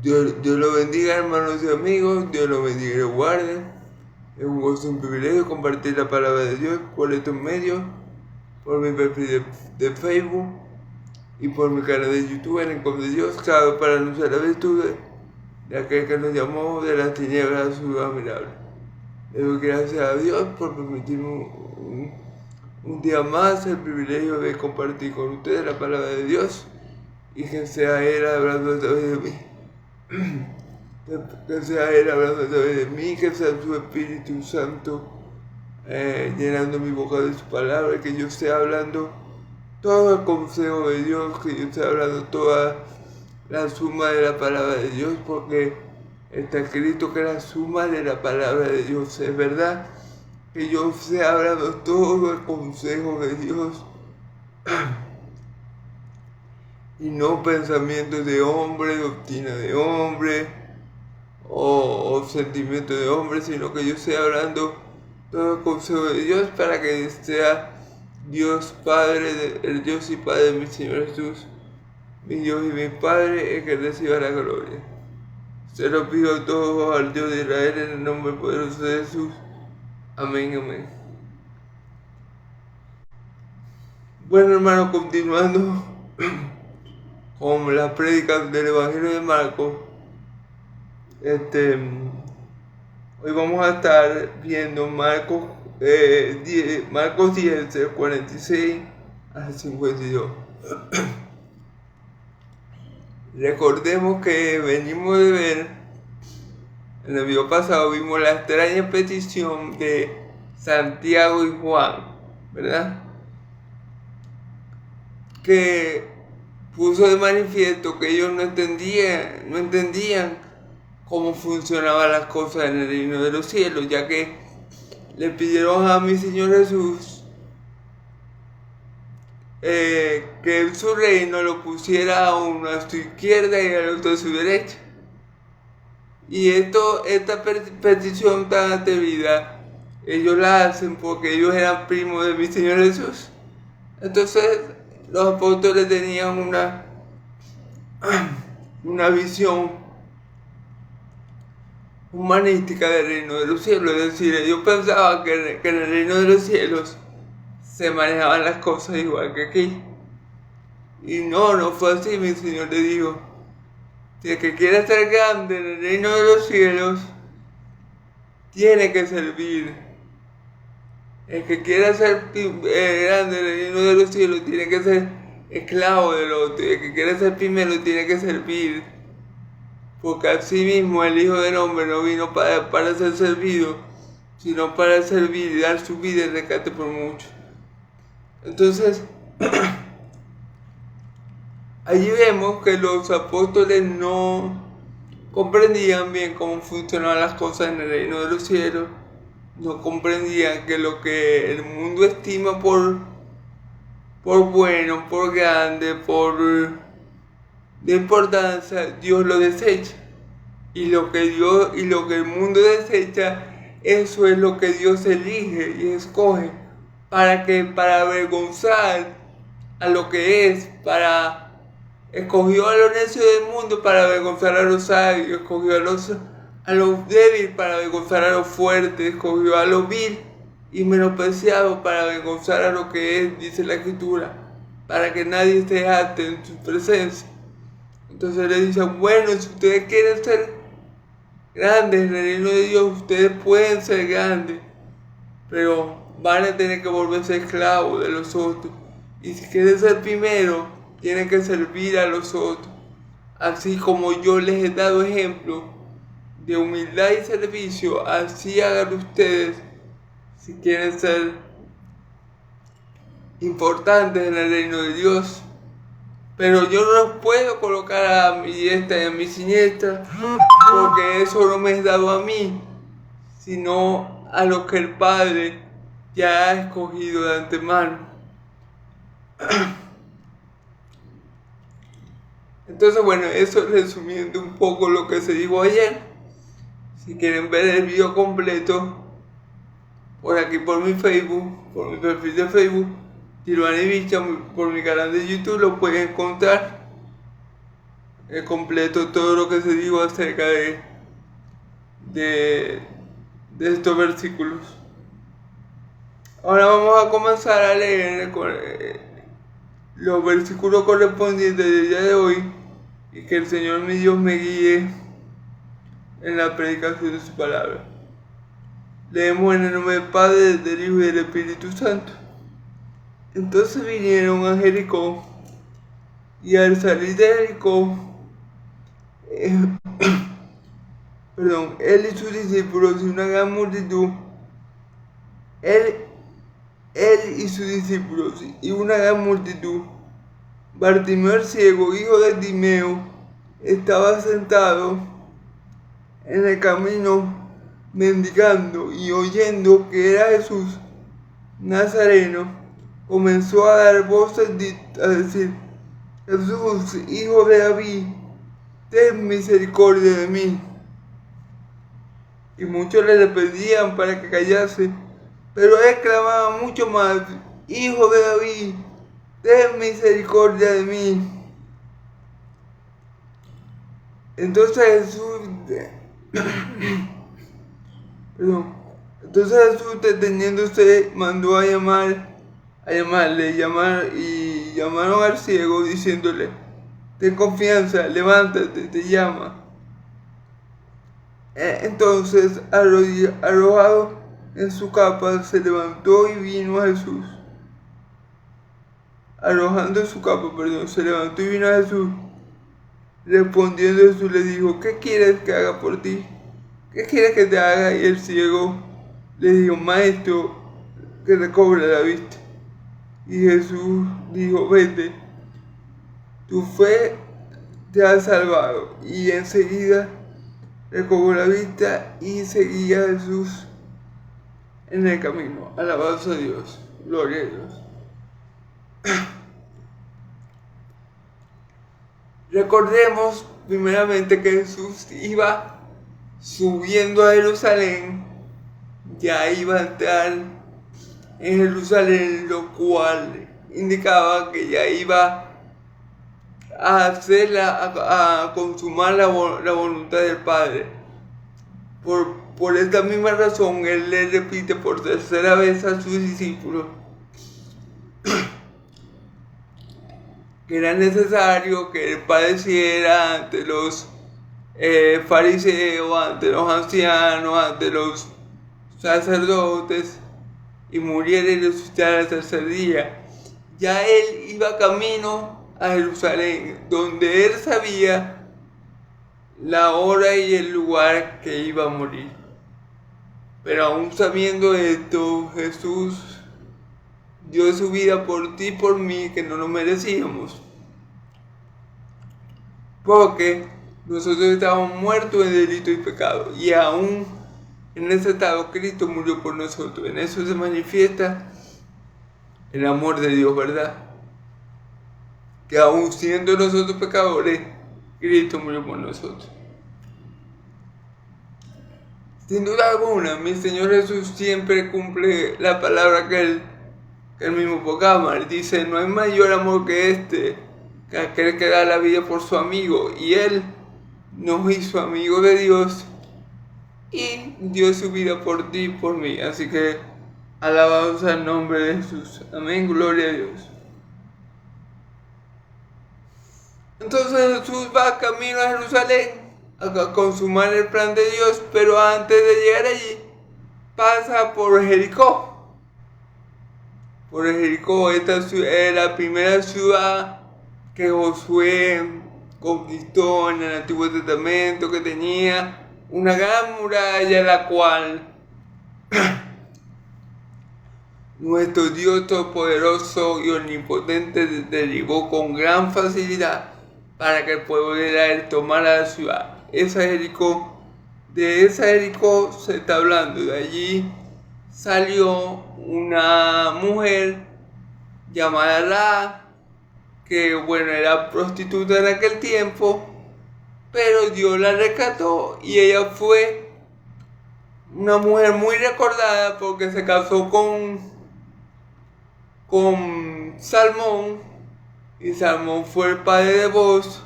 Dios lo bendiga, hermanos y amigos. Dios lo bendiga y lo guarde. Es un gozo y un privilegio compartir la palabra de Dios por estos medios, por mi perfil de Facebook y por mi canal de YouTube en Rincón de Dios, cada vez para anunciar la virtud de aquel que nos llamó de las tinieblas a su luz admirable. Le doy gracias a Dios por permitirme un día más el privilegio de compartir con ustedes la palabra de Dios y que sea Él hablando a través de mí. Que sea Él hablando a través de mí, que sea su Espíritu Santo llenando mi boca de su palabra, que yo esté hablando todo el consejo de Dios, que yo esté hablando toda la suma de la palabra de Dios, porque está escrito que la suma de la palabra de Dios es verdad, que yo esté hablando todo el consejo de Dios y no pensamientos de hombre, doctrina de hombre o sentimientos de hombre, sino que yo esté hablando todo el consejo de Dios para que sea Dios Padre, el Dios y Padre de mi Señor Jesús, mi Dios y mi Padre, el que reciba la gloria. Se lo pido todo al Dios de Israel en el nombre poderoso de Jesús. Amén, amén. Bueno, hermano, continuando con la prédica del Evangelio de Marcos, hoy vamos a estar viendo Marcos 10, del 46 al 52. Recordemos que venimos de ver, en el video pasado vimos la extraña petición de Santiago y Juan, ¿verdad? Que puso de manifiesto que ellos no entendían cómo funcionaban las cosas en el reino de los cielos, ya que le pidieron a mi Señor Jesús que su reino lo pusiera a uno a su izquierda y al otro a su derecha. Y esta petición tan atrevida, ellos la hacen porque ellos eran primos de mi Señor Jesús. Entonces los apóstoles tenían una visión humanística del reino de los cielos, es decir, ellos pensaban que en el reino de los cielos se manejaban las cosas igual que aquí. Y no fue así. Mi Señor le dijo: si el que quiere ser grande en el reino de los cielos, tiene que servir. El que quiera ser grande en el reino de los cielos, tiene que ser esclavo del otro. Y el que quiera ser primero, tiene que servir. Porque así mismo el Hijo del Hombre no vino para ser servido, sino para servir y dar su vida en rescate por muchos. Entonces, allí vemos que los apóstoles no comprendían bien cómo funcionaban las cosas en el reino de los cielos, no comprendían que lo que el mundo estima por bueno, por grande, de importancia, Dios lo desecha. Y lo que el mundo desecha, eso es lo que Dios elige y escoge para avergonzar a lo que es, escogió a los necios del mundo para avergonzar a los sabios, escogió a los débiles para avergonzar a los fuertes, escogió a los vil y menospreciados para avergonzar a lo que es, dice la Escritura, para que nadie se jacte en su presencia. Entonces le dicen: bueno, si ustedes quieren ser grandes en el reino de Dios, ustedes pueden ser grandes, pero van a tener que volverse esclavos de los otros. Y si quieren ser primero, tienen que servir a los otros. Así como yo les he dado ejemplo de humildad y servicio, así hagan ustedes si quieren ser importantes en el reino de Dios. Pero yo no los puedo colocar a mi diestra y a mi siniestra, porque eso no me es dado a mí, sino a los que el Padre ya ha escogido de antemano. Entonces, bueno, eso resumiendo un poco lo que se dijo ayer. Si quieren ver el video completo, por aquí por mi Facebook, por mi perfil de Facebook, Giovanni Bicha, por mi canal de YouTube, lo pueden encontrar. completo todo lo que se dijo acerca de estos versículos. Ahora vamos a comenzar a leer los versículos correspondientes del día de hoy y que el Señor mi Dios me guíe en la predicación de su palabra. Leemos en el nombre del Padre, del Hijo y del Espíritu Santo. Entonces vinieron a Jericó, y al salir de Jericó, él y sus discípulos y una gran multitud, él y sus discípulos y una gran multitud, Bartimeo el ciego, hijo de Timeo, estaba sentado en el camino mendigando, y oyendo que era Jesús Nazareno, comenzó a dar voces a decir: Jesús, hijo de David, ten misericordia de mí. Y muchos le pedían para que callase, pero él clamaba mucho más: Hijo de David, ten misericordia de mí. Entonces Jesús, deteniéndose, mandó a llamarle, y llamaron al ciego, diciéndole: ten confianza, levántate, te llama. Entonces, arrojado en su capa, se levantó y vino a Jesús. Arrojando su capa, se levantó y vino a Jesús. Respondiendo Jesús le dijo: ¿qué quieres que haga por ti? ¿Qué quieres que te haga? Y el ciego le dijo: Maestro, que recobre la vista. Y Jesús dijo: vete, tu fe te ha salvado. Y enseguida recobró la vista y seguía a Jesús en el camino. Alabados a Dios, gloria a Dios. Recordemos primeramente que Jesús iba subiendo a Jerusalén, ya iba a entrar en Jerusalén, lo cual indicaba que ya iba a consumar la voluntad del Padre. Por esta misma razón, Él le repite por tercera vez a sus discípulos que era necesario que Él padeciera ante los fariseos, ante los ancianos, ante los sacerdotes, y muriera y resucitara al tercer día. Ya Él iba camino a Jerusalén, donde Él sabía la hora y el lugar que iba a morir. Pero aún sabiendo esto, Jesús dio su vida por ti y por mí, que no lo merecíamos, porque nosotros estábamos muertos en delito y pecado, y aún en ese estado Cristo murió por nosotros. En eso se manifiesta el amor de Dios, ¿verdad? Que aún siendo nosotros pecadores, Cristo murió por nosotros. Sin duda alguna, mi Señor Jesús siempre cumple la palabra que Él mismo proclama. Él dice: no hay mayor amor que este, que aquel que da la vida por su amigo. Y Él nos hizo amigos de Dios y dio su vida por ti y por mí. Así que alabados al nombre de Jesús. Amén, gloria a Dios. Entonces Jesús va camino a Jerusalén a consumar el plan de Dios, pero antes de llegar allí pasa por Jericó. Por Jericó, esta es la primera ciudad que Josué conquistó en el Antiguo Testamento, que tenía una gran muralla, la cual nuestro Dios todopoderoso y omnipotente derribó con gran facilidad para que el pueblo de Israel tomara la ciudad. De esa Jericó se está hablando. De allí salió una mujer llamada Rahab, que era prostituta en aquel tiempo, pero Dios la rescató, y ella fue una mujer muy recordada porque se casó con Salmón, y Salmón fue el padre de Booz,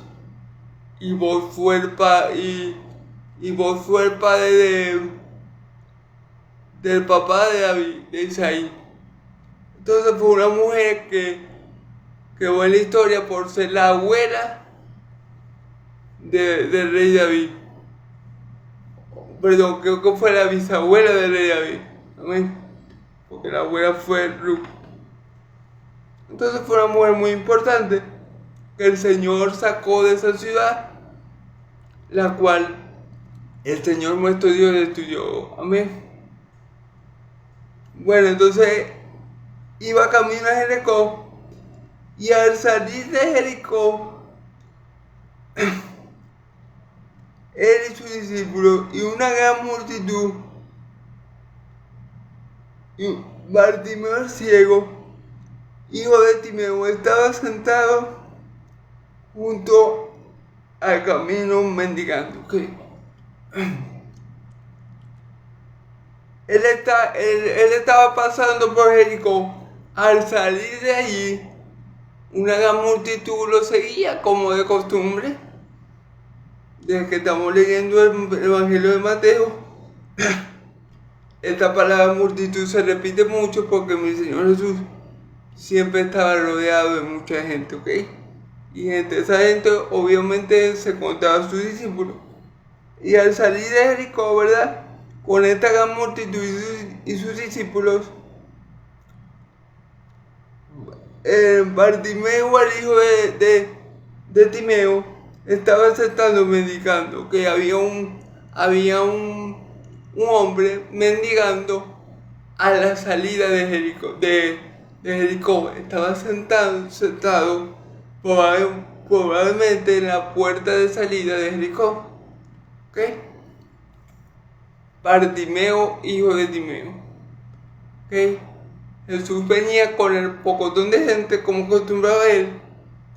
y vos fue el padre del papá de David, de Isaí. Entonces fue una mujer que quedó en la historia por ser la abuela del rey David. Perdón, creo que fue la bisabuela del rey David. Amén. Porque la abuela fue Ruth. Entonces fue una mujer muy importante que el Señor sacó de esa ciudad, la cual el Señor nuestro Dios destruyó. Amén. Bueno, entonces iba camino a Jericó, y al salir de Jericó, él y sus discípulos y una gran multitud, y Bartimeo el ciego, hijo de Timeo, estaba sentado junto al camino mendigando. ¿Okay? Él estaba pasando por Jericó. Al salir de allí, una gran multitud lo seguía como de costumbre. Desde que estamos leyendo el Evangelio de Mateo, esta palabra multitud se repite mucho porque mi Señor Jesús siempre estaba rodeado de mucha gente, ¿ok? Y entre esa gente obviamente se contaban sus discípulos. Y al salir de Jericó, ¿verdad?, con esta gran multitud y sus discípulos, Bartimeo, el hijo de Timeo, estaba sentado mendigando, que había un hombre mendigando a la salida de Jericó. Estaba sentado probablemente en la puerta de salida de Jericó. ¿Ok? Bartimeo, hijo de Timeo. ¿Ok? Jesús venía con el pocotón de gente, como acostumbraba él,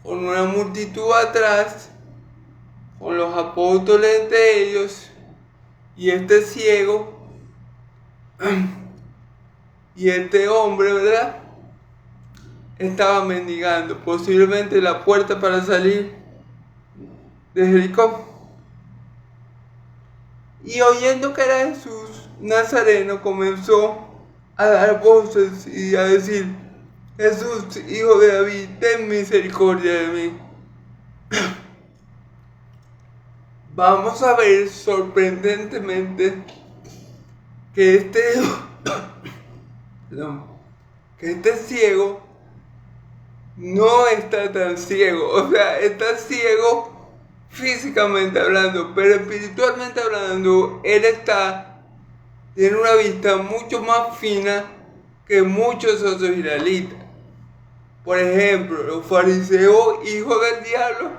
con una multitud atrás, con los apóstoles entre ellos, y este ciego, y este hombre, ¿verdad?, estaba mendigando, posiblemente la puerta para salir de Jericó. Y oyendo que era Jesús Nazareno, comenzó a dar voces y a decir: Jesús, hijo de David, ten misericordia de mí. Vamos a ver sorprendentemente que este ciego no está tan ciego. O sea, está ciego físicamente hablando, pero espiritualmente hablando, él tiene una vista mucho más fina que muchos otros israelitas. Por ejemplo, los fariseos, hijos del diablo,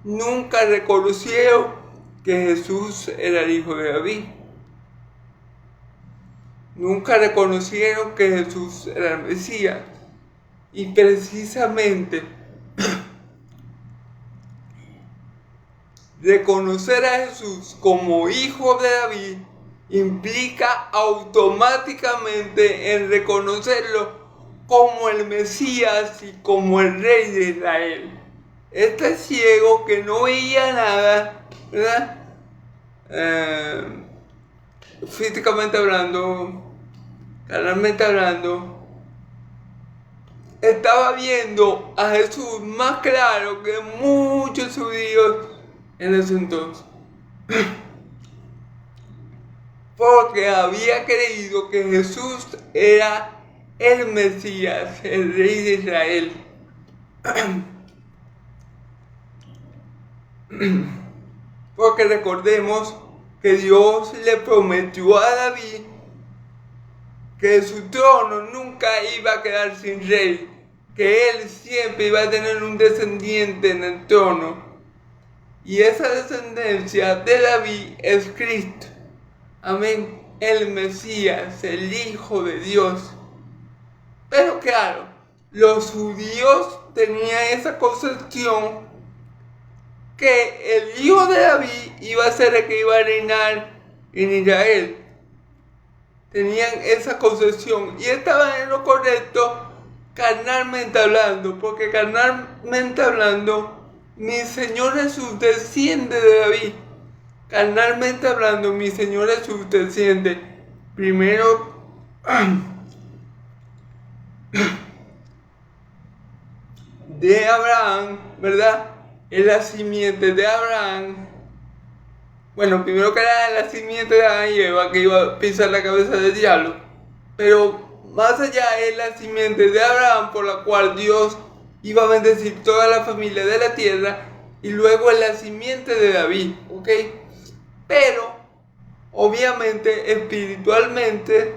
nunca reconocieron que Jesús era el hijo de David. Nunca reconocieron que Jesús era el Mesías. Y precisamente reconocer a Jesús como hijo de David implica automáticamente en reconocerlo como el Mesías y como el Rey de Israel. Este ciego que no veía nada, ¿verdad?, físicamente hablando, carnalmente hablando, estaba viendo a Jesús más claro que muchos judíos en ese entonces. Porque había creído que Jesús era el Mesías, el Rey de Israel. Porque recordemos que Dios le prometió a David que su trono nunca iba a quedar sin rey, que él siempre iba a tener un descendiente en el trono. Y esa descendencia de David es Cristo. Amén. El Mesías, el Hijo de Dios. Pero claro, los judíos tenían esa concepción que el Hijo de David iba a ser el que iba a reinar en Israel. Tenían esa concepción y estaban en lo correcto carnalmente hablando, porque carnalmente hablando mi Señor Jesús desciende de David. Carnalmente hablando, mi Señor Jesús desciende primero de Abraham, ¿verdad? Es la simiente de Abraham. Bueno, primero que era la simiente de Adán y Eva que iba a pisar la cabeza del diablo. Pero más allá es la simiente de Abraham por la cual Dios iba a bendecir toda la familia de la tierra. Y luego es la simiente de David, ¿ok? Pero, obviamente, espiritualmente,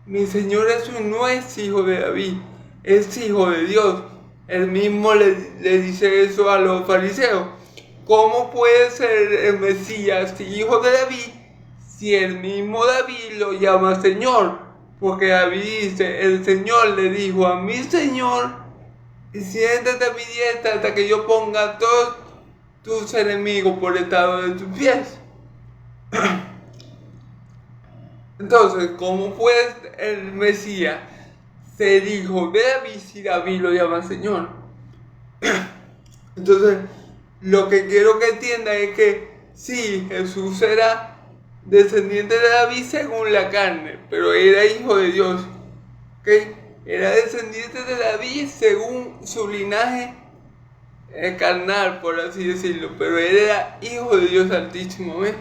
mi Señor Jesús no es hijo de David, es hijo de Dios. Él mismo le dice eso a los fariseos. ¿Cómo puede ser el Mesías hijo de David si el mismo David lo llama Señor? Porque David dice, el Señor le dijo a mi Señor, siéntate a mi diestra hasta que yo ponga a todos tus enemigos por el estado de tus pies. Entonces, ¿cómo puede el Mesías ser hijo de David si David lo llama Señor? Entonces, lo que quiero que entienda es que sí, Jesús era descendiente de David según la carne, pero era hijo de Dios, ¿ok? Era descendiente de David según su linaje carnal, por así decirlo, pero él era hijo de Dios Altísimo, ¿ves?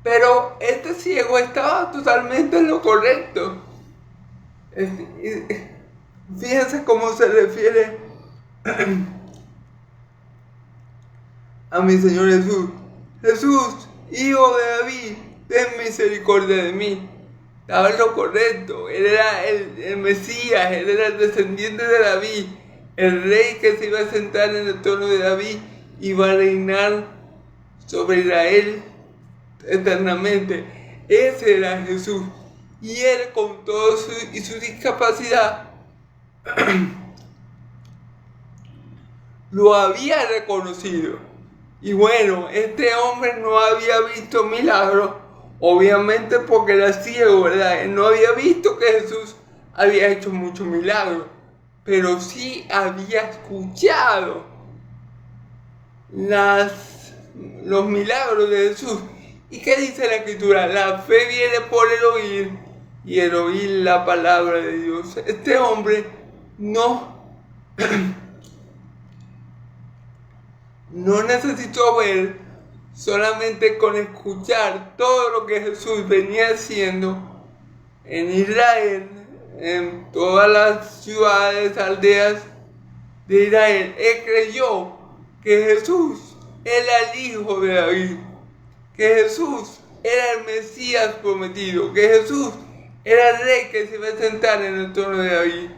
Pero este ciego estaba totalmente en lo correcto. Fíjense cómo se refiere a mi Señor Jesús. Jesús, hijo de David, ten misericordia de mí. Estaba en lo correcto. Él era el Mesías, él era el descendiente de David, el rey que se iba a sentar en el trono de David, iba a reinar sobre Israel eternamente. Ese era Jesús. Y él, con todo su discapacidad, lo había reconocido. Y bueno, este hombre no había visto milagros, obviamente porque era ciego, ¿verdad? Él no había visto que Jesús había hecho muchos milagros, pero sí había escuchado los milagros de Jesús. ¿Y qué dice la Escritura? La fe viene por el oír y el oír la palabra de Dios. Este hombre no necesitó ver, solamente con escuchar todo lo que Jesús venía haciendo en Israel, en todas las ciudades, aldeas de Israel. Él creyó que Jesús era el hijo de David, que Jesús era el Mesías prometido, que Jesús era el rey que se iba a sentar en el trono de David.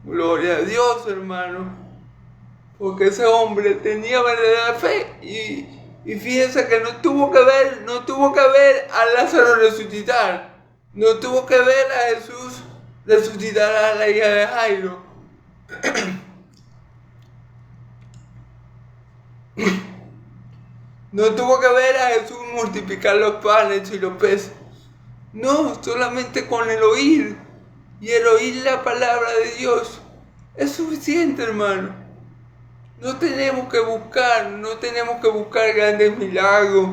Gloria a Dios, hermano, porque ese hombre tenía verdadera fe. Y fíjense que no tuvo que ver a Lázaro resucitar, no tuvo que ver a Jesús resucitar a la hija de Jairo. No tuvo que ver a Jesús multiplicar los panes y los peces. No, solamente con el oír. Y el oír la palabra de Dios es suficiente, hermano. No tenemos que buscar grandes milagros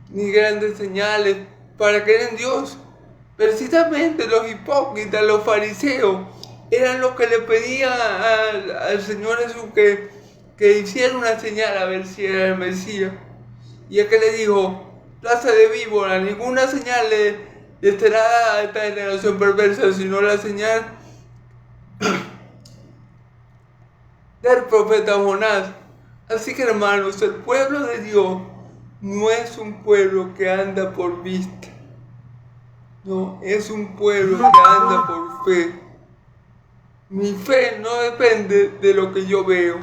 ni grandes señales para creer en Dios. Precisamente los hipócritas, los fariseos, eran los que le pedían al Señor Jesús que hiciera una señal a ver si era el Mesías. Y es que le dijo, plaza de víbora, ninguna señal le será dada a esta generación perversa, sino la señal del profeta Jonás. Así que, hermanos, el pueblo de Dios no es un pueblo que anda por vista, no, es un pueblo que anda por fe. Mi fe no depende de lo que yo veo,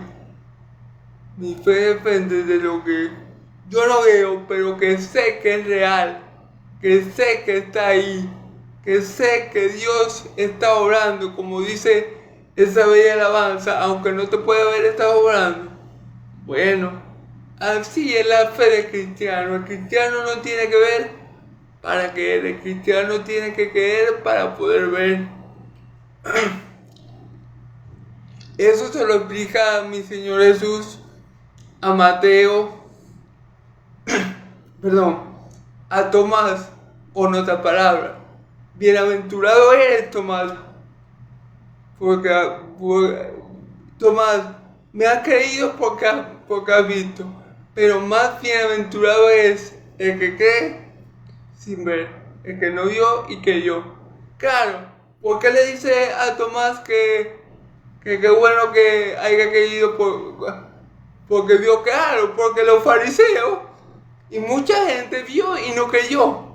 mi fe depende de lo que yo no veo, pero que sé que es real, que sé que está ahí, que sé que Dios está obrando, como dice esa bella alabanza, aunque no te pueda ver, está obrando. Bueno, así es la fe del cristiano. El cristiano no tiene que ver para creer, el cristiano tiene que creer para poder ver. Eso se lo explica mi Señor Jesús a Mateo, a Tomás con otra palabra. Bienaventurado eres, Tomás, porque Tomás, me has creído porque has visto, pero más bienaventurado es el que cree sin ver, el que no vio y creyó. Claro, ¿por qué le dice a Tomás que qué bueno que haya creído porque vio? Claro, porque los fariseos y mucha gente vio y no creyó.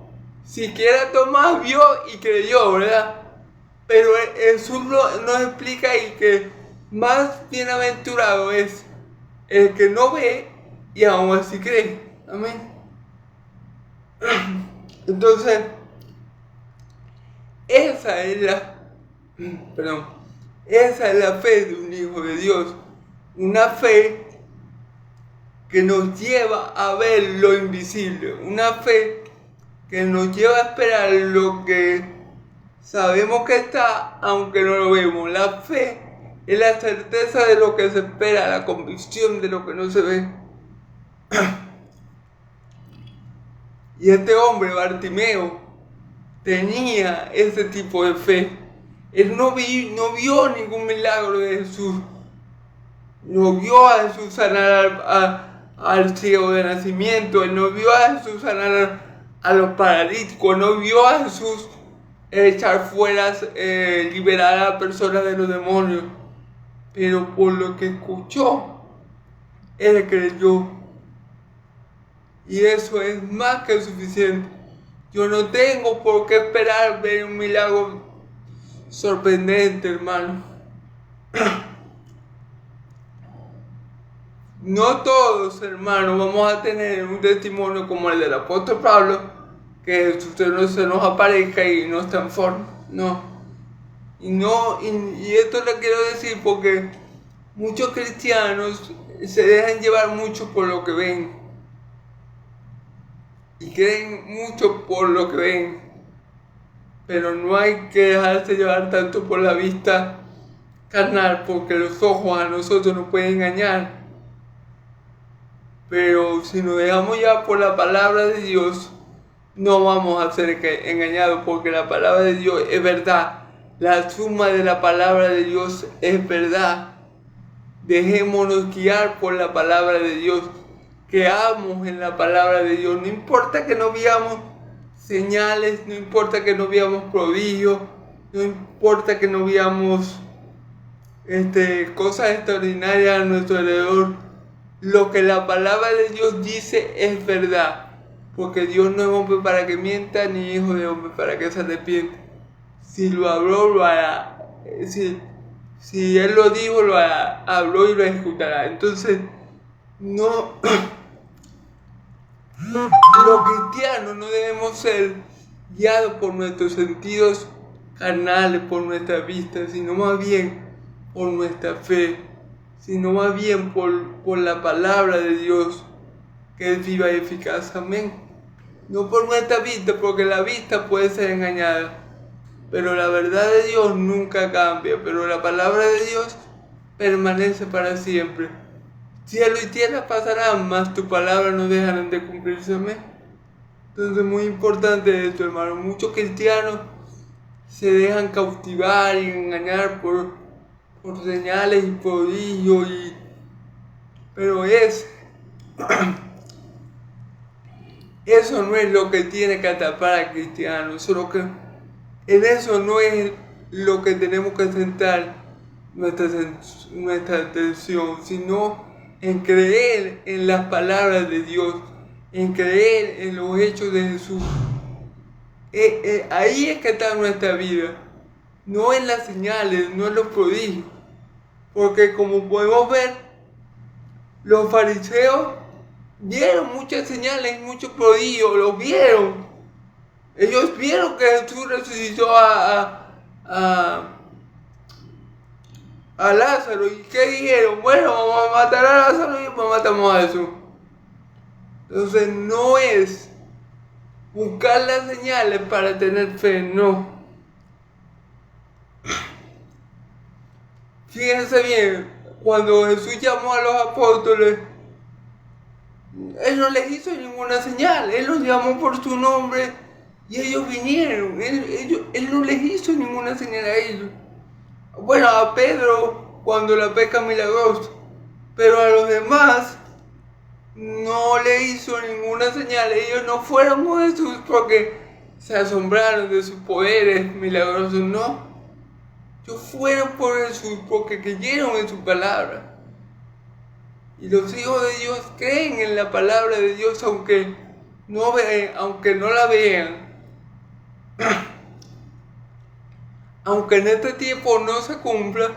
Siquiera Tomás vio y creyó, ¿verdad? Pero Jesús nos explica ahí que más bienaventurado es el que no ve y aún así cree. Amén. Entonces, esa es la fe de un hijo de Dios. Una fe que nos lleva a ver lo invisible. Una fe que nos lleva a esperar lo que sabemos que está, aunque no lo vemos. La fe es la certeza de lo que se espera, la convicción de lo que no se ve. Y este hombre, Bartimeo, tenía ese tipo de fe. Él no vio ningún milagro de Jesús. No vio a Jesús sanar al ciego de nacimiento. Él no vio a Jesús sanar a los paralíticos. No vio a Jesús echar fuera, liberar a personas de los demonios. Pero por lo que escuchó, él creyó. Y eso es más que suficiente. Yo no tengo por qué esperar ver un milagro sorprendente, hermano. No todos, hermanos, vamos a tener un testimonio como el del apóstol Pablo, que Jesús se nos aparezca y nos transforma. No. Y esto lo quiero decir porque muchos cristianos se dejan llevar mucho por lo que ven. Y creen mucho por lo que ven. Pero no hay que dejarse llevar tanto por la vista carnal, porque los ojos a nosotros nos pueden engañar. Pero si nos dejamos llevar por la palabra de Dios, no vamos a ser engañados, porque la palabra de Dios es verdad. La suma de la palabra de Dios es verdad. Dejémonos guiar por la palabra de Dios. Creamos en la palabra de Dios. No importa que no veamos señales, no importa que no veamos prodigios, no importa que no veamos cosas extraordinarias a nuestro alrededor. Lo que la palabra de Dios dice es verdad, porque Dios no es hombre para que mienta, ni hijo de hombre para que se arrepienta. Si lo habló, lo hará. Si Él lo dijo, lo hará. Habló y lo ejecutará. Entonces, no... Los cristianos no debemos ser guiados por nuestros sentidos carnales, por nuestra vista, sino más bien por nuestra fe, sino más bien por la palabra de Dios, que es viva y eficaz. Amén. No por nuestra vista, porque la vista puede ser engañada, pero la verdad de Dios nunca cambia, pero la palabra de Dios permanece para siempre. Cielo y tierra pasarán, mas tu palabra no dejarán de cumplirse. Amén. Entonces es muy importante esto, hermano. Muchos cristianos se dejan cautivar y engañar por señales y prodigios, pero eso no es lo que tiene que atrapar al cristiano. En eso no es lo que tenemos que centrar nuestra atención, sino en creer en las palabras de Dios, en creer en los hechos de Jesús. Ahí es que está nuestra vida, no en las señales, no en los prodigios. Porque como podemos ver, los fariseos vieron muchas señales, muchos prodigios, los vieron. Ellos vieron que Jesús resucitó a Lázaro. ¿Y qué dijeron? Bueno, vamos a matar a Lázaro y después matamos a Jesús. Entonces no es buscar las señales para tener fe, no. Fíjense bien, cuando Jesús llamó a los apóstoles, Él no les hizo ninguna señal, Él los llamó por su nombre y ellos vinieron. Él no les hizo ninguna señal a ellos. Bueno, a Pedro cuando la pesca milagrosa, pero a los demás no le hizo ninguna señal. Ellos no fueron con Jesús porque se asombraron de sus poderes milagrosos, no. Ellos fueron por Jesús porque creyeron en su palabra. Y los hijos de Dios creen en la palabra de Dios aunque no la vean. Aunque en este tiempo no se cumpla,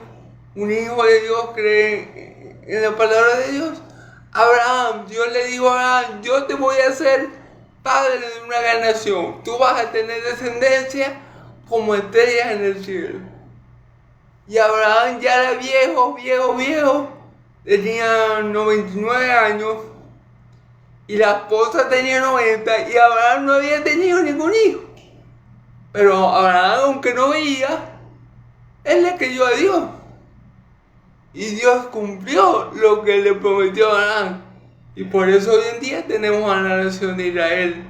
un hijo de Dios cree en la palabra de Dios. Abraham, Dios le dijo a Abraham, yo te voy a hacer padre de una gran nación. Tú vas a tener descendencia como estrellas en el cielo. Y Abraham ya era viejo. Tenía 99 años. Y la esposa tenía 90. Y Abraham no había tenido ningún hijo. Pero Abraham, aunque no veía, él le creyó a Dios. Y Dios cumplió lo que le prometió a Abraham. Y por eso hoy en día tenemos a la nación de Israel.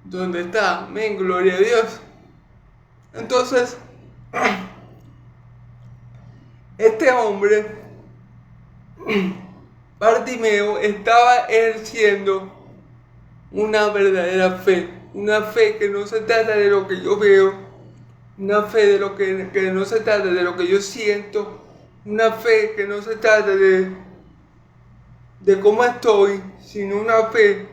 ¿Dónde está? Amén, gloria a Dios. Entonces, este hombre, Bartimeo, estaba ejerciendo una verdadera fe. Una fe que no se trata de lo que yo veo. Una fe de lo que no se trata de lo que yo siento. Una fe que no se trata de cómo estoy, sino una fe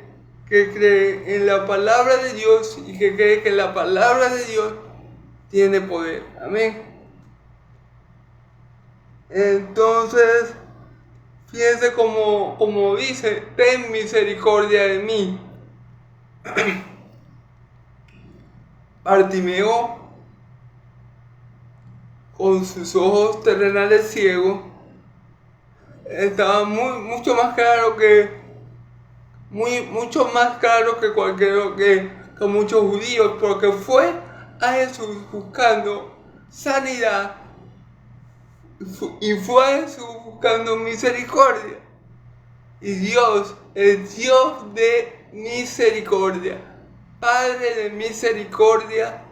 que cree en la palabra de Dios y que cree que la palabra de Dios tiene poder. Amén. Entonces, fíjense como dice, ten misericordia de mí. Bartimeo, con sus ojos terrenales ciegos, estaba mucho más claro que muchos judíos, porque fue a Jesús buscando sanidad y fue a Jesús buscando misericordia. Y Dios es Dios de misericordia, Padre de misericordia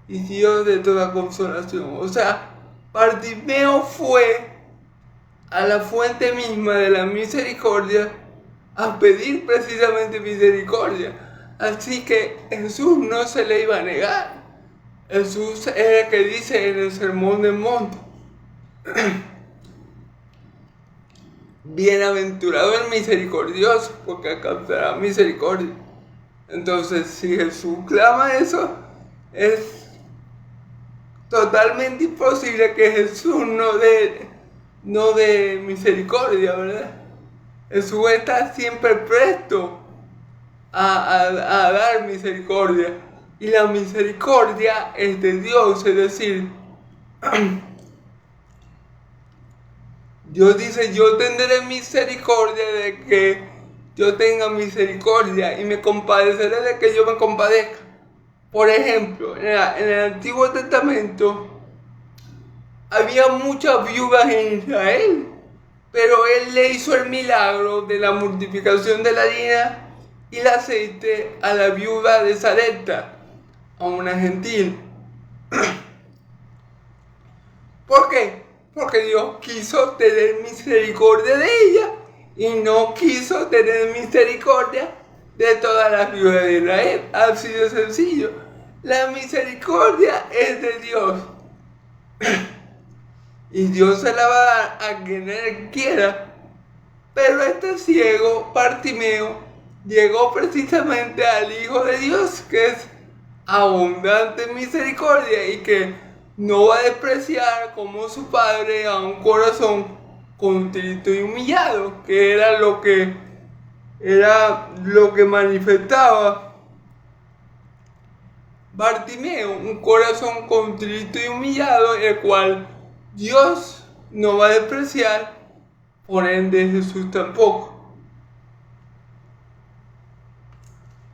y Dios de toda consolación. O sea, Bartimeo fue a la fuente misma de la misericordia a pedir precisamente misericordia. Así que Jesús no se le iba a negar. Jesús es el que dice en el Sermón del Monte: bienaventurado el misericordioso, porque alcanzará misericordia. Entonces, si Jesús clama eso, es totalmente imposible que Jesús no dé misericordia, ¿verdad? Jesús está siempre presto a dar misericordia. Y la misericordia es de Dios, es decir, Dios dice, yo tendré misericordia de que yo tenga misericordia y me compadeceré de que yo me compadezca. Por ejemplo, en el Antiguo Testamento había muchas viudas en Israel, pero Él le hizo el milagro de la multiplicación de la harina y el aceite a la viuda de Sarepta, a una gentil. ¿Por qué? Porque Dios quiso tener misericordia de ella y no quiso tener misericordia de todas las viudas de Israel. Así de sencillo. La misericordia es de Dios. Y Dios se la va a dar a quien Él quiera. Pero este ciego, Bartimeo, llegó precisamente al Hijo de Dios, que es abundante en misericordia y que no va a despreciar como su Padre a un corazón contrito y humillado, que era lo que manifestaba Bartimeo, un corazón contrito y humillado, el cual Dios no va a despreciar, por ende Jesús tampoco.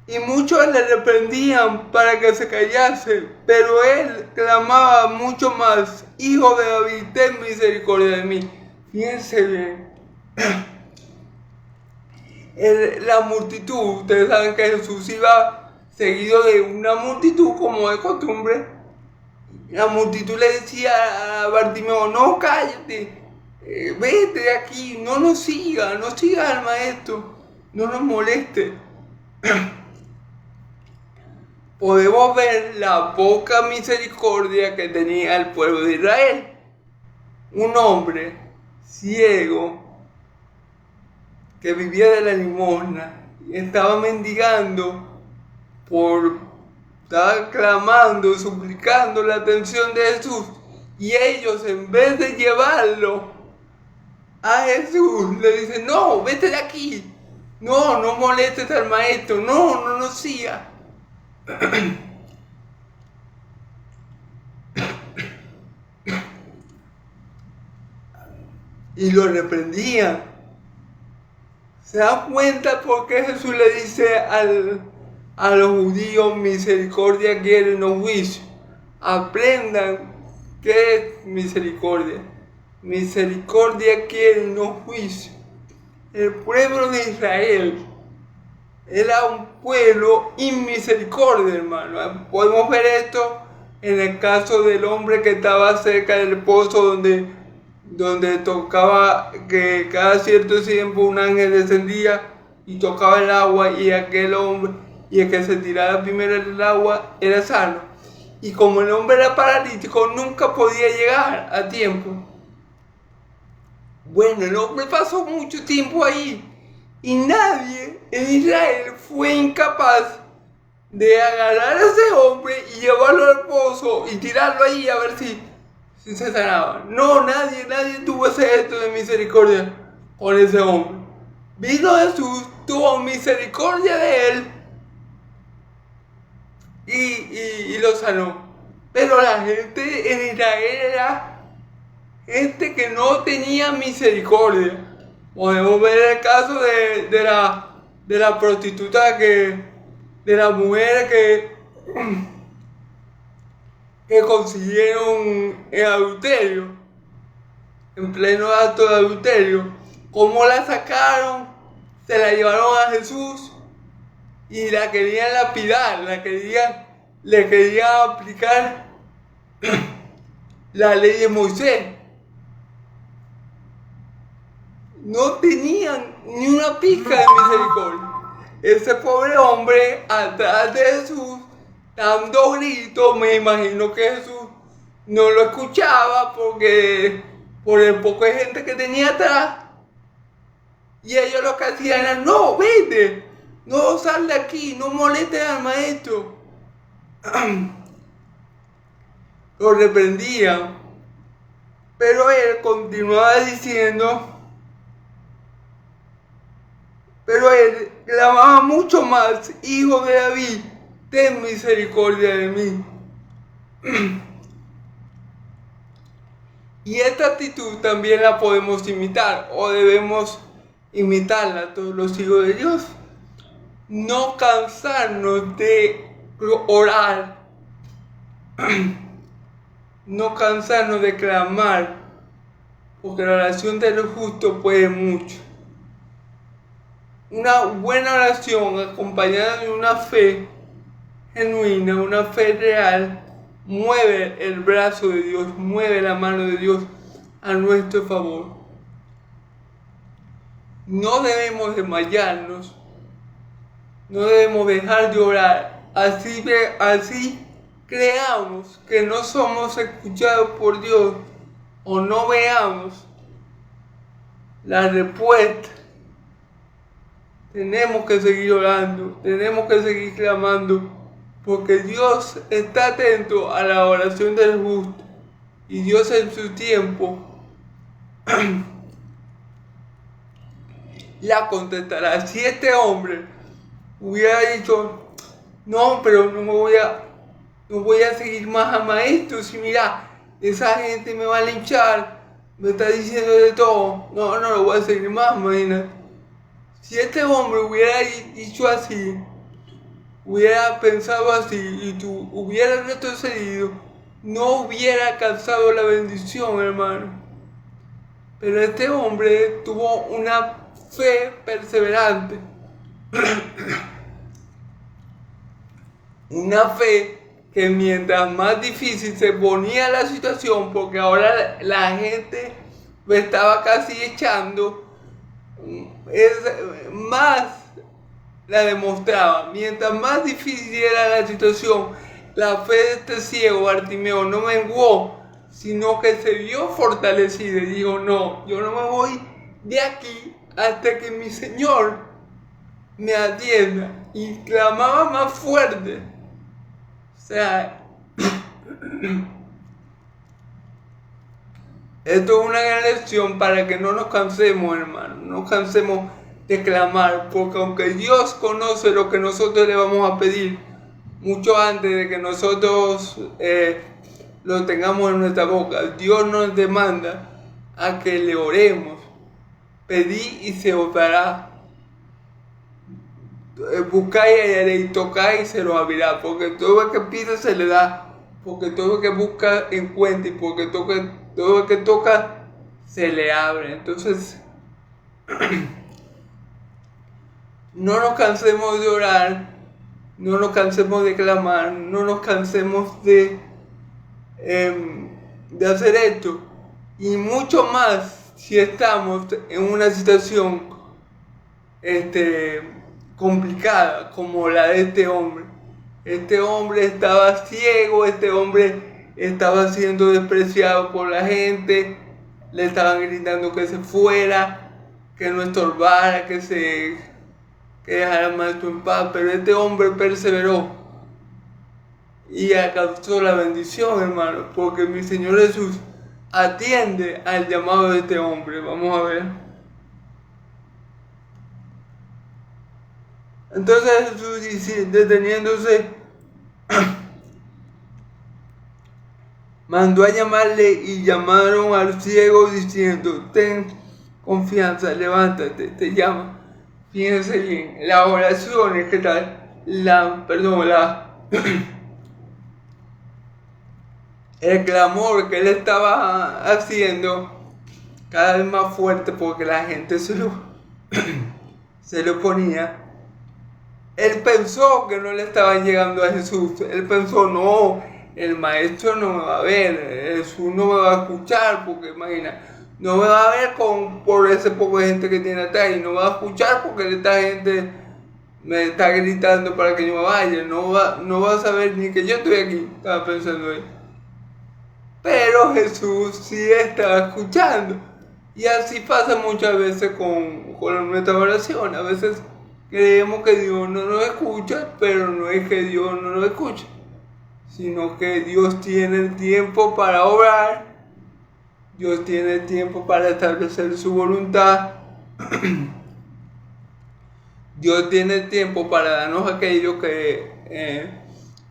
y muchos le reprendían para que se callase, pero él clamaba mucho más: Hijo de David, ten misericordia de mí. Fíjense bien. La multitud, ustedes saben que Jesús iba seguido de una multitud como de costumbre. La multitud le decía a Bartimeo: no, cállate, vete de aquí, no nos siga, no siga al maestro, no nos moleste. Podemos ver la poca misericordia que tenía el pueblo de Israel. Un hombre ciego que vivía de la limosna y estaba mendigando, estaba clamando, suplicando la atención de Jesús, y ellos, en vez de llevarlo a Jesús, le dicen: no, vete de aquí, no molestes al maestro, no nos sigas. Y lo reprendían. ¿Se dan cuenta por qué Jesús le dice a los judíos: misericordia quieren, no juicio? Aprendan qué es misericordia. Misericordia quieren, no juicio. El pueblo de Israel era un pueblo inmisericordia, hermano. Podemos ver esto en el caso del hombre que estaba cerca del pozo donde tocaba, que cada cierto tiempo un ángel descendía y tocaba el agua, y aquel hombre, y el que se tirara primero en el agua era sano. Y como el hombre era paralítico, nunca podía llegar a tiempo. Bueno, el hombre pasó mucho tiempo ahí, y nadie en Israel fue incapaz de agarrar a ese hombre y llevarlo al pozo y tirarlo ahí a ver si se sanaba. No, nadie tuvo ese gesto de misericordia con ese hombre. Vino Jesús, tuvo misericordia de él y lo sanó. Pero la gente en Israel era gente que no tenía misericordia. Podemos ver el caso de la prostituta, de la mujer que consiguieron el adulterio, en pleno acto de adulterio. Cómo la sacaron, se la llevaron a Jesús y la querían lapidar, le querían aplicar la ley de Moisés. No tenían ni una pizca de misericordia. Ese pobre hombre atrás de Jesús, dando gritos, me imagino que Jesús no lo escuchaba porque por el poco de gente que tenía atrás. Y ellos lo que hacían era: no, vete, no sal de aquí, no molestes al maestro. Lo reprendían, pero él continuaba diciendo, pero él clamaba mucho más: Hijo de David, ten misericordia de mí. Y esta actitud también la podemos imitar, o debemos imitarla todos los hijos de Dios. No cansarnos de orar, no cansarnos de clamar, porque la oración de los justos puede mucho. Una buena oración acompañada de una fe genuina, una fe real, mueve el brazo de Dios, mueve la mano de Dios a nuestro favor. No debemos desmayarnos, no debemos dejar de orar. Así creamos que no somos escuchados por Dios, o no veamos la respuesta. Tenemos que seguir orando, tenemos que seguir clamando, porque Dios está atento a la oración del justo, y Dios en su tiempo la contestará. Si este hombre hubiera dicho: no, pero no voy a seguir más al maestro, si mira, esa gente me va a linchar, me está diciendo de todo, no lo voy a seguir más, imagínate. Si este hombre hubiera dicho así, hubiera pensado así y tú hubieras retrocedido, no hubiera alcanzado la bendición, hermano. Pero este hombre tuvo una fe perseverante, una fe que mientras más difícil se ponía la situación, porque ahora la gente lo estaba casi echando, más la demostraba. Mientras más difícil era la situación, la fe de este ciego Bartimeo no menguó, sino que se vio fortalecida y dijo, no, yo no me voy de aquí hasta que mi Señor me atienda. Y clamaba más fuerte. O sea, esto es una gran lección para que no nos cansemos, hermano. No nos cansemos de clamar, porque aunque Dios conoce lo que nosotros le vamos a pedir, mucho antes de que nosotros lo tengamos en nuestra boca, Dios nos demanda a que le oremos. Pedí y se os dará. Buscáis y hallaréis, tocáis y se lo abrirá, porque todo el que pide se le da, porque todo el que busca encuentra, y porque todo el que toca se le abre. Entonces, no nos cansemos de orar, no nos cansemos de clamar, no nos cansemos de hacer esto, y mucho más si estamos en una situación complicada como la de este hombre. Este hombre estaba ciego, este hombre estaba siendo despreciado por la gente, le estaban gritando que se fuera, que no estorbara, que dejara al maestro en paz, pero este hombre perseveró y alcanzó la bendición, hermano, porque mi Señor Jesús atiende al llamado de este hombre. Vamos a ver. Entonces Jesús dice, deteniéndose, mandó a llamarle y llamaron al ciego diciendo, ten confianza, levántate, te llama. Fíjense bien, las oraciones que tal, el clamor que él estaba haciendo cada vez más fuerte porque la gente se lo ponía. Él pensó que no le estaban llegando a Jesús. Él pensó, no, el maestro no me va a ver, Jesús no me va a escuchar, porque imagina, no me va a ver por ese poco de gente que tiene atrás, y no me va a escuchar porque esta gente me está gritando para que yo me vaya, no va a saber ni que yo estoy aquí, estaba pensando él. Pero Jesús sí estaba escuchando. Y así pasa muchas veces con nuestra oración. A veces creemos que Dios no nos escucha, pero no es que Dios no nos escucha, sino que Dios tiene el tiempo para obrar, Dios tiene el tiempo para establecer su voluntad, Dios tiene el tiempo para darnos aquello que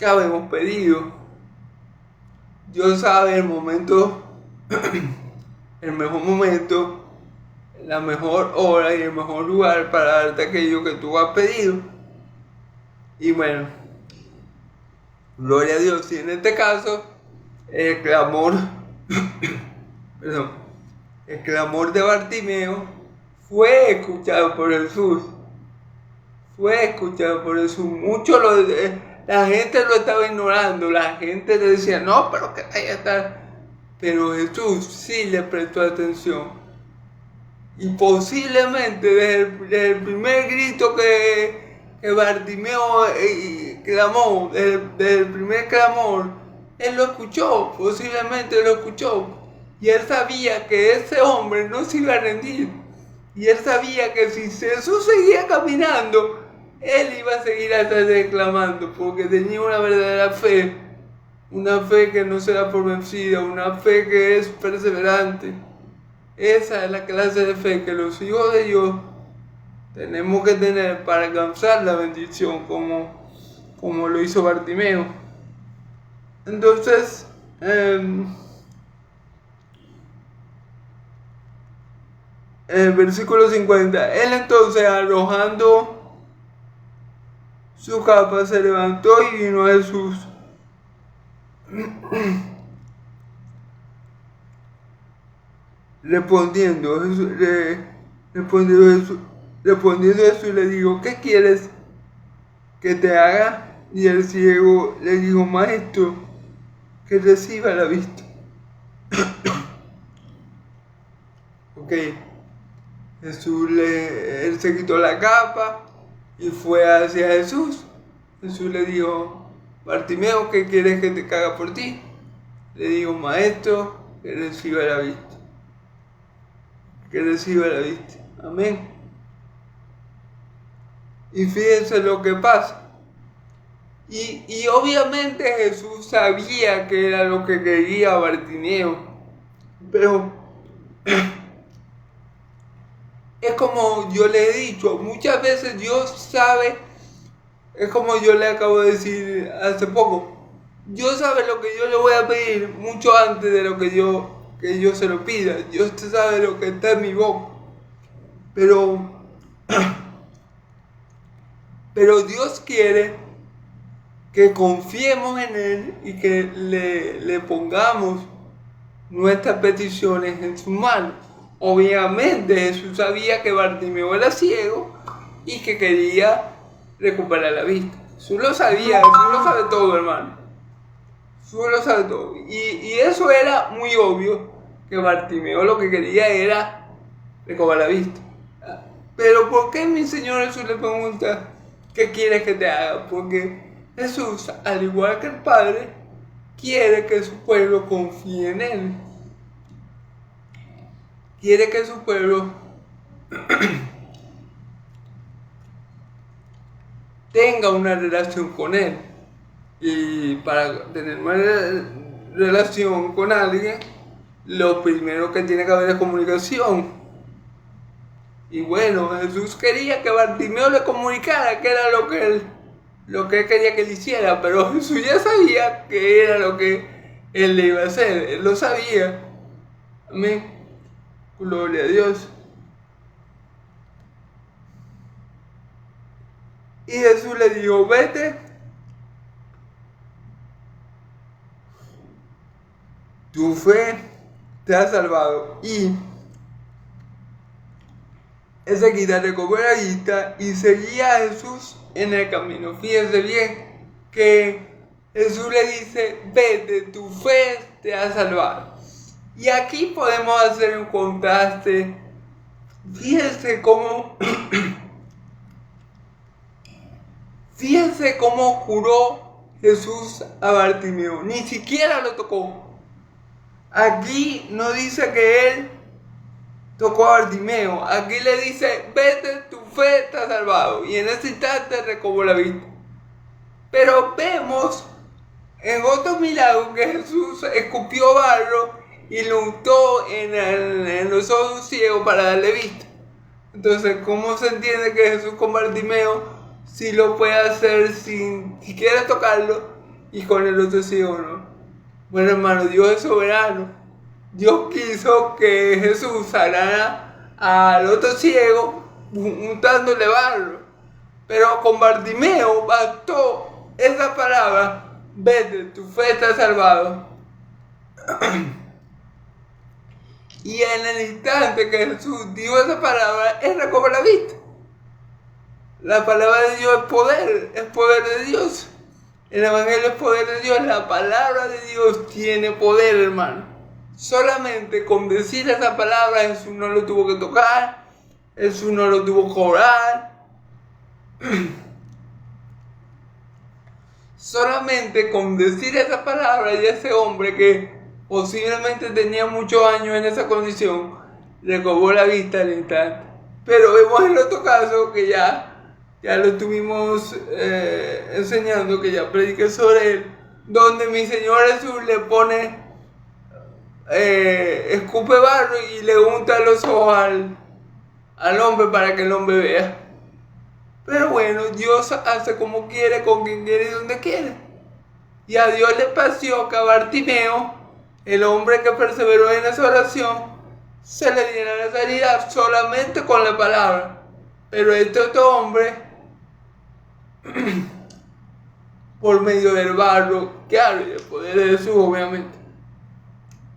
habemos pedido. Dios sabe el momento, el mejor momento, la mejor hora y el mejor lugar para darte aquello que tú has pedido. Y bueno, gloria a Dios. Y en este caso, el clamor de Bartimeo fue escuchado por Jesús. La gente lo estaba ignorando, la gente le decía, no, pero que vaya a estar. Pero Jesús sí le prestó atención. Y posiblemente desde el primer grito que Bartimeo clamó, desde el primer clamor, él lo escuchó, posiblemente lo escuchó. Y él sabía que ese hombre no se iba a rendir. Y él sabía que si Jesús seguía caminando, él iba a seguir atrás clamando, porque tenía una verdadera fe, una fe que no se da por vencida, una fe que es perseverante. Esa es la clase de fe que los hijos de Dios tenemos que tener para alcanzar la bendición, como lo hizo Bartimeo. Entonces, el versículo 50, él entonces arrojando su capa, se levantó y vino a Jesús. Respondiendo Jesús le dijo: ¿qué quieres que te haga? Y el ciego le dijo: Maestro, que reciba la vista. Ok, él se quitó la capa y fue hacia Jesús. Jesús le dijo: Bartimeo, ¿qué quieres que te haga por ti? Le dijo: Maestro, que reciba la vista. Que reciba la vista. Amén. Y fíjense lo que pasa. Y obviamente Jesús sabía que era lo que quería Bartimeo. Pero es como yo le he dicho, muchas veces Dios sabe, es como yo le acabo de decir hace poco. Dios sabe lo que yo le voy a pedir mucho antes de lo que yo se lo pida. Dios sabe lo que está en mi boca. Pero Dios quiere que confiemos en Él y que le pongamos nuestras peticiones en sus manos. Obviamente Jesús sabía que Bartimeo era ciego y que quería recuperar la vista. Jesús lo sabía, Jesús lo sabe todo, hermano. Jesús lo sabe todo. Y eso era muy obvio, que Bartimeo lo que quería era recobrar la vista. Pero ¿por qué mi Señor Jesús le pregunta: ¿qué quieres que te haga? Porque Jesús, al igual que el Padre, quiere que su pueblo confíe en Él. Quiere que su pueblo tenga una relación con Él. Y para tener una relación con alguien, lo primero que tiene que haber es comunicación. Y bueno, Jesús quería que Bartimeo le comunicara que era lo que él quería que él hiciera, pero Jesús ya sabía que era lo que él le iba a hacer. Él lo sabía. Amén. Gloria a Dios. Y Jesús le dijo: vete, tu fe te ha salvado. Y enseguida recobró la vista y seguía a Jesús en el camino. Fíjense bien que Jesús le dice: vete, tu fe te ha salvado. Y aquí podemos hacer un contraste. Fíjense cómo curó Jesús a Bartimeo. Ni siquiera lo tocó. Aquí no dice que él tocó a Bartimeo. Aquí le dice: vete, tu fe te ha salvado. Y en ese instante recobró la vista. Pero vemos en otro milagro que Jesús escupió barro y lo untó en los ojos ciegos para darle vista. Entonces, ¿cómo se entiende que Jesús con Bartimeo sí lo puede hacer sin siquiera tocarlo y con el otro ciego no? Bueno, hermano, Dios es soberano. Dios quiso que Jesús sanara al otro ciego untándole barro. Pero con Bartimeo bastó esa palabra: vete, tu fe te ha salvado. Y en el instante que Jesús dijo esa palabra, él recobró la vista. La palabra de Dios es poder de Dios. El Evangelio es poder de Dios. La palabra de Dios tiene poder, hermano. Solamente con decir esa palabra, Jesús no lo tuvo que tocar, Jesús no lo tuvo que orar. Solamente con decir esa palabra, y ese hombre que posiblemente tenía muchos años en esa condición, recobró la vista al instante. Pero vemos el otro caso que ya lo estuvimos enseñando, que ya prediqué sobre él, donde mi Señor Jesús le pone, escupe barro y le unta los ojos al hombre para que el hombre vea. Pero bueno, Dios hace como quiere, con quien quiere y donde quiere. Y a Dios le pareció que a Bartimeo, el hombre que perseveró en esa oración, se le diera la sanidad solamente con la palabra. Pero este otro hombre por medio del barro, claro, y el poder de Jesús, obviamente.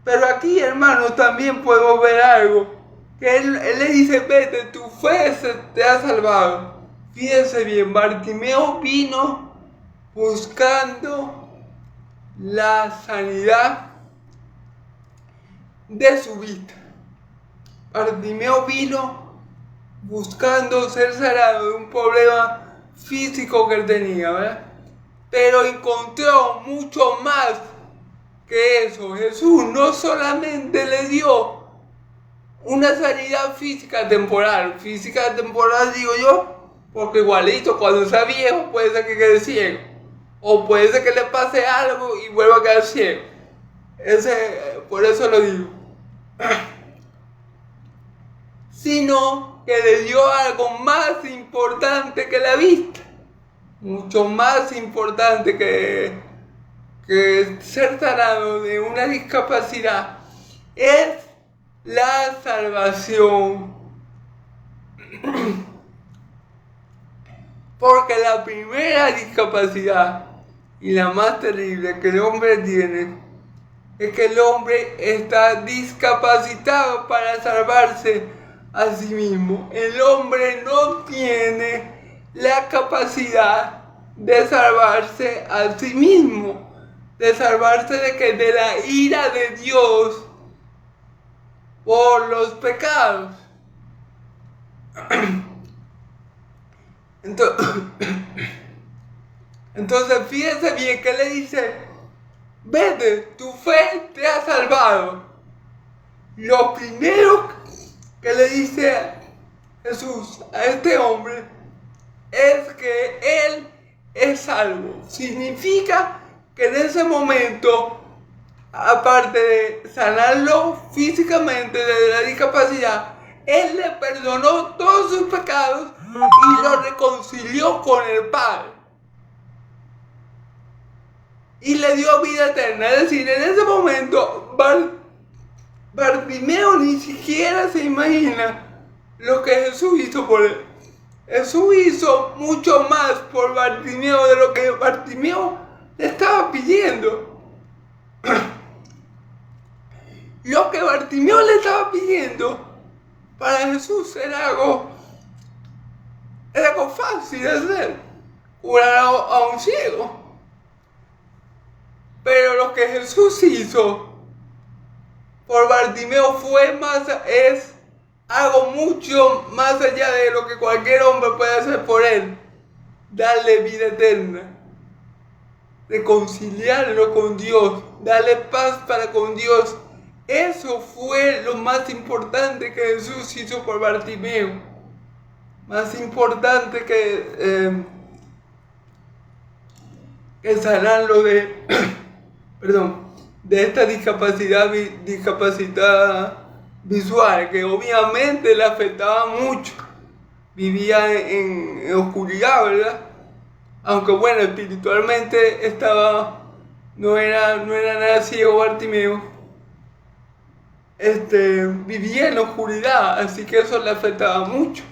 Pero aquí, hermanos, también podemos ver algo, que él le dice, vete, tu fe te ha salvado. Fíjense bien, Bartimeo vino buscando la sanidad de su vista. Bartimeo vino buscando ser sanado de un problema físico que él tenía, ¿verdad? Pero encontró mucho más que eso. Jesús no solamente le dio una sanidad física temporal digo yo, porque igualito cuando sea viejo puede ser que quede ciego, o puede ser que le pase algo y vuelva a quedar ciego. Por eso lo digo. Sino que le dio algo más importante que la vista, mucho más importante que ser sanado de una discapacidad, es la salvación. Porque la primera discapacidad y la más terrible que el hombre tiene es que el hombre está discapacitado para salvarse a sí mismo. El hombre no tiene la capacidad de salvarse a sí mismo, de salvarse de la ira de Dios por los pecados. Entonces fíjense bien que le dice, vete, tu fe te ha salvado. Lo primero que le dice Jesús a este hombre es que él es salvo. Significa que en ese momento, aparte de sanarlo físicamente de la discapacidad, él le perdonó todos sus pecados y lo reconcilió con el Padre. Y le dio vida eterna. Es decir, en ese momento, Bartimeo ni siquiera se imagina lo que Jesús hizo por él. Jesús hizo mucho más por Bartimeo de lo que Bartimeo le estaba pidiendo. Lo que Bartimeo le estaba pidiendo para Jesús era algo fácil de hacer, curar a un ciego. Pero lo que Jesús hizo por Bartimeo es algo mucho más allá de lo que cualquier hombre puede hacer por él. Darle vida eterna, reconciliarlo con Dios, darle paz para con Dios. Eso fue lo más importante que Jesús hizo por Bartimeo. Más importante que sanarlo de esta discapacidad visual, que obviamente le afectaba mucho. Vivía en oscuridad, ¿verdad? Aunque bueno, espiritualmente no era nada ciego Bartimeo. Vivía en la oscuridad, así que eso le afectaba mucho.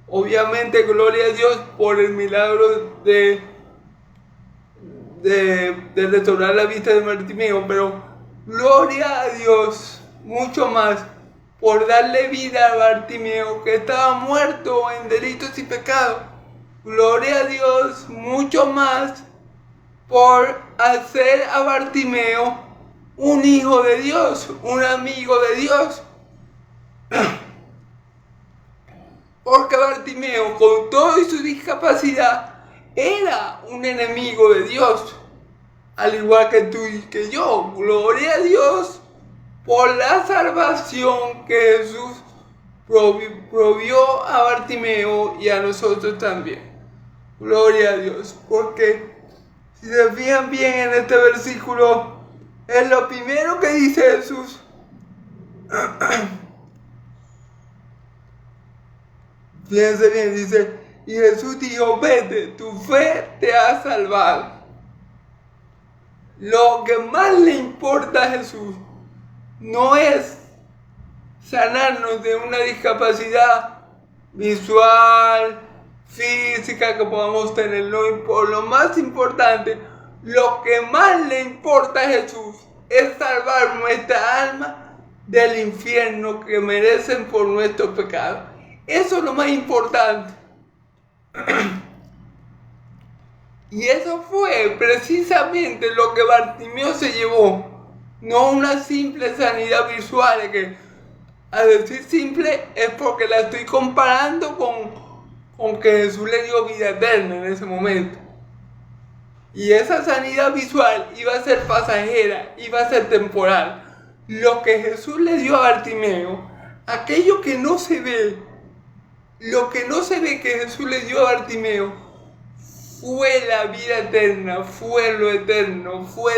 Obviamente, gloria a Dios por el milagro de restaurar la vista de Bartimeo, pero gloria a Dios mucho más por darle vida a Bartimeo, que estaba muerto en delitos y pecados. Gloria a Dios mucho más por hacer a Bartimeo un hijo de Dios, un amigo de Dios. Porque Bartimeo, con toda su discapacidad, era un enemigo de Dios, al igual que tú y que yo. Gloria a Dios por la salvación que Jesús provió a Bartimeo y a nosotros también. Gloria a Dios, porque si se fijan bien en este versículo, es lo primero que dice Jesús. Fíjense bien, dice, y Jesús dijo, vete, tu fe te ha salvado. Lo que más le importa a Jesús no es sanarnos de una discapacidad visual, física que podamos tener. Lo más importante lo que más le importa a Jesús es salvar nuestra alma del infierno que merecen por nuestros pecados. Eso es lo más importante. Y eso fue precisamente lo que Bartimeo se llevó. No una simple sanidad visual, que al decir simple es porque la estoy comparando con que Jesús le dio vida eterna en ese momento. Y esa sanidad visual iba a ser pasajera, iba a ser temporal. Lo que Jesús le dio a Bartimeo, aquello que no se ve, lo que no se ve que Jesús le dio a Bartimeo, fue la vida eterna, fue lo eterno, fue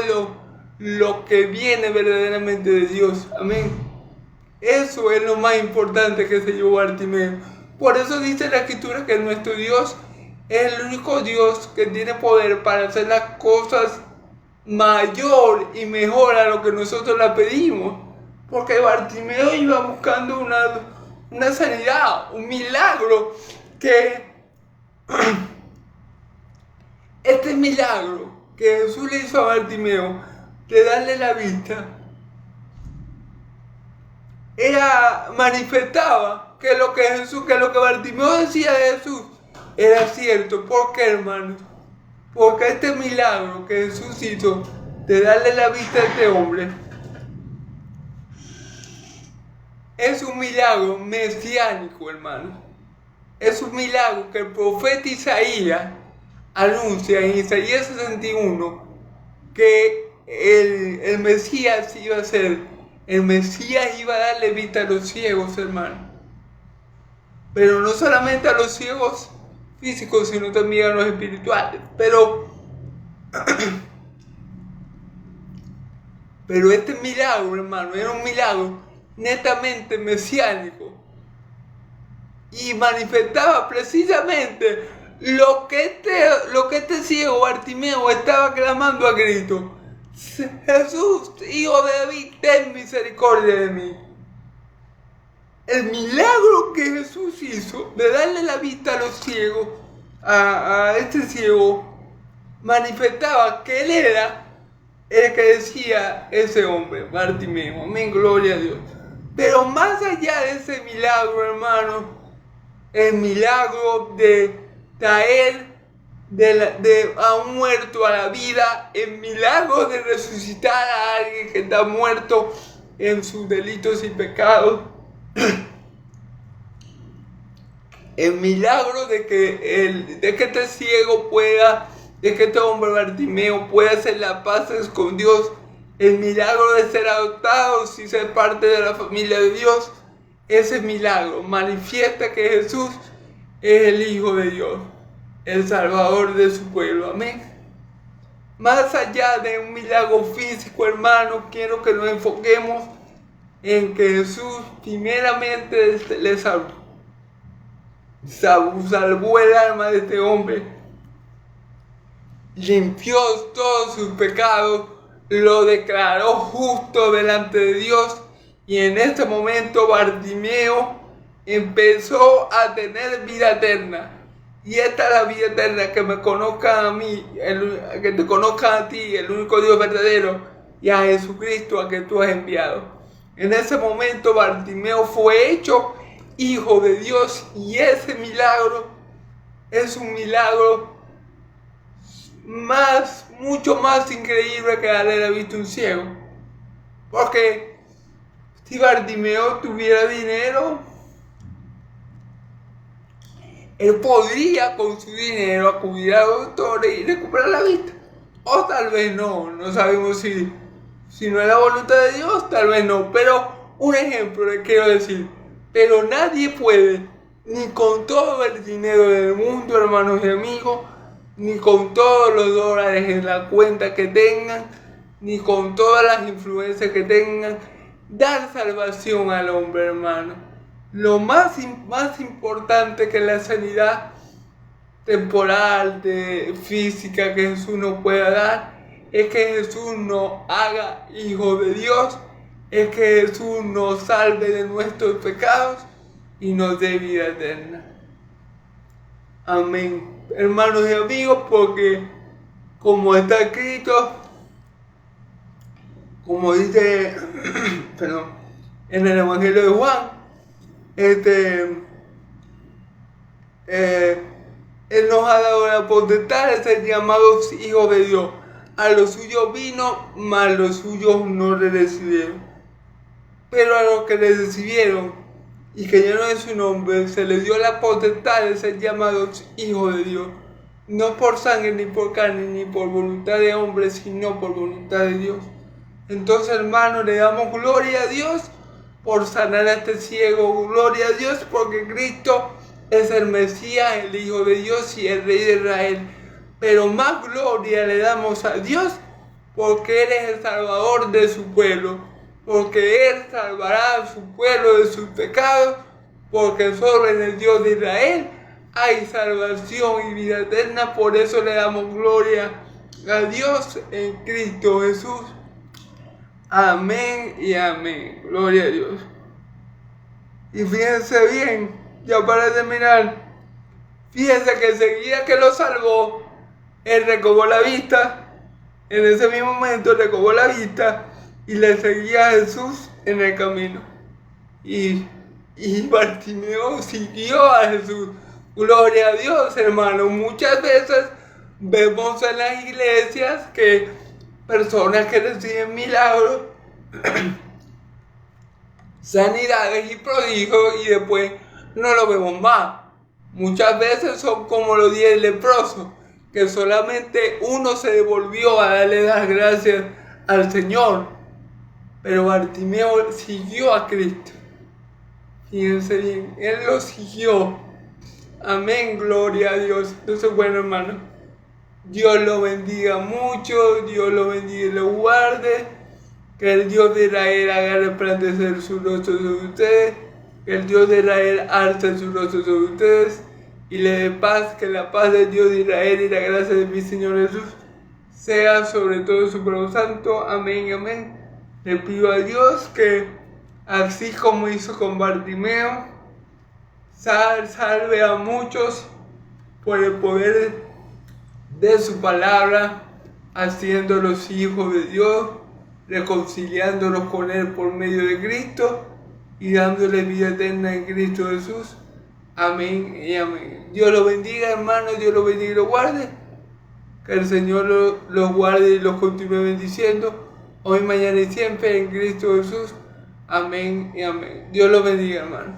lo que viene verdaderamente de Dios. Amén. Eso es lo más importante que se llevó Bartimeo. Por eso dice la Escritura que nuestro Dios es el único Dios que tiene poder para hacer las cosas mayor y mejor a lo que nosotros la pedimos. Porque Bartimeo iba buscando una sanidad, un milagro, que este milagro que Jesús le hizo a Bartimeo de darle la vista manifestaba que lo que Bartimeo decía de Jesús era cierto. ¿Por qué, hermanos? Porque este milagro que Jesús hizo de darle la vista a este hombre es un milagro mesiánico, hermanos. Es un milagro que el profeta Isaías anuncia en Isaías 61 que el Mesías iba a ser. El Mesías iba a darle vista a los ciegos, hermano. Pero no solamente a los ciegos físicos, sino también a los espirituales. Pero este milagro, hermano, era un milagro netamente mesiánico. Y manifestaba precisamente lo que este ciego Bartimeo estaba clamando a grito. Jesús, hijo de David, ten misericordia de mí. El milagro que Jesús hizo de darle la vista a los ciegos, a este ciego, manifestaba que él era el que decía ese hombre, Bartimeo. Amén, gloria a Dios. Pero más allá de ese milagro, hermano, el milagro de traer a un muerto a la vida, el milagro de resucitar a alguien que está muerto en sus delitos y pecados, el milagro de que este ciego de que este hombre Bartimeo pueda hacer las paces con Dios, el milagro de ser adoptados y ser parte de la familia de Dios. Ese milagro manifiesta que Jesús es el Hijo de Dios, el Salvador de su pueblo. Amén. Más allá de un milagro físico, hermano, quiero que nos enfoquemos en que Jesús primeramente le salvó el alma de este hombre, limpió todos sus pecados, lo declaró justo delante de Dios, y en este momento Bartimeo empezó a tener vida eterna. Y esta es la vida eterna, que me conozcan a mí, que te conozcan a ti, el único Dios verdadero, y a Jesucristo a que tú has enviado. En ese momento Bartimeo fue hecho hijo de Dios, y ese milagro es un milagro mucho más increíble que darle la vista a un ciego. Porque si Bartimeo tuviera dinero, él podría con su dinero acudir a doctores y recuperar la vista. O tal vez no sabemos si no es la voluntad de Dios, tal vez no. Pero un ejemplo le quiero decir. Pero nadie puede, ni con todo el dinero del mundo, hermanos y amigos, ni con todos los dólares en la cuenta que tengan, ni con todas las influencias que tengan, dar salvación al hombre, hermano. Lo más importante que la sanidad temporal, física que Jesús nos pueda dar, es que Jesús nos haga hijos de Dios, es que Jesús nos salve de nuestros pecados y nos dé vida eterna. Amén. Hermanos y amigos, porque como está escrito, como dice perdón, en el Evangelio de Juan, Él nos ha dado la potestad de ser llamados hijos de Dios. A los suyos vino, mas los suyos no le recibieron. Pero a los que le recibieron y creyeron en su nombre, se les dio la potestad de ser llamados hijos de Dios. No por sangre, ni por carne, ni por voluntad de hombre, sino por voluntad de Dios. Entonces, hermanos, le damos gloria a Dios por sanar a este ciego. Gloria a Dios porque Cristo es el Mesías, el Hijo de Dios y el Rey de Israel. Pero más gloria le damos a Dios porque Él es el Salvador de su pueblo. Porque Él salvará a su pueblo de sus pecados. Porque solo en el Dios de Israel hay salvación y vida eterna. Por eso le damos gloria a Dios en Cristo Jesús. Amén y amén. Gloria a Dios. Y fíjense bien, ya para terminar, fíjense que enseguida que lo salvó, Él recobró la vista. En ese mismo momento recobró la vista y le seguía a Jesús en el camino. Y Bartimeo siguió a Jesús. Gloria a Dios, hermano. Muchas veces vemos en las iglesias que personas que reciben milagros, sanidades y prodigios y después no lo vemos más. Muchas veces son como los 10 leprosos, que solamente uno se devolvió a darle las gracias al Señor. Pero Bartimeo siguió a Cristo. Fíjense bien, Él lo siguió. Amén, gloria a Dios. Entonces, bueno, hermano, Dios lo bendiga mucho, Dios lo bendiga y lo guarde. Que el Dios de Israel haga resplandecer su rostro sobre ustedes. Que el Dios de Israel alce su rostro sobre ustedes y le dé paz. Que la paz del Dios de Israel y la gracia de mi Señor Jesús sea sobre todo su pueblo santo. Amén, amén. Le pido a Dios que, así como hizo con Bartimeo, salve a muchos por el poder de su palabra, haciéndolos hijos de Dios, reconciliándolos con Él por medio de Cristo y dándole vida eterna en Cristo Jesús. Amén y amén. Dios los bendiga, hermanos, Dios los bendiga y los guarde. Que el Señor los guarde y los continúe bendiciendo, hoy, mañana y siempre en Cristo Jesús. Amén y amén. Dios los bendiga, hermanos.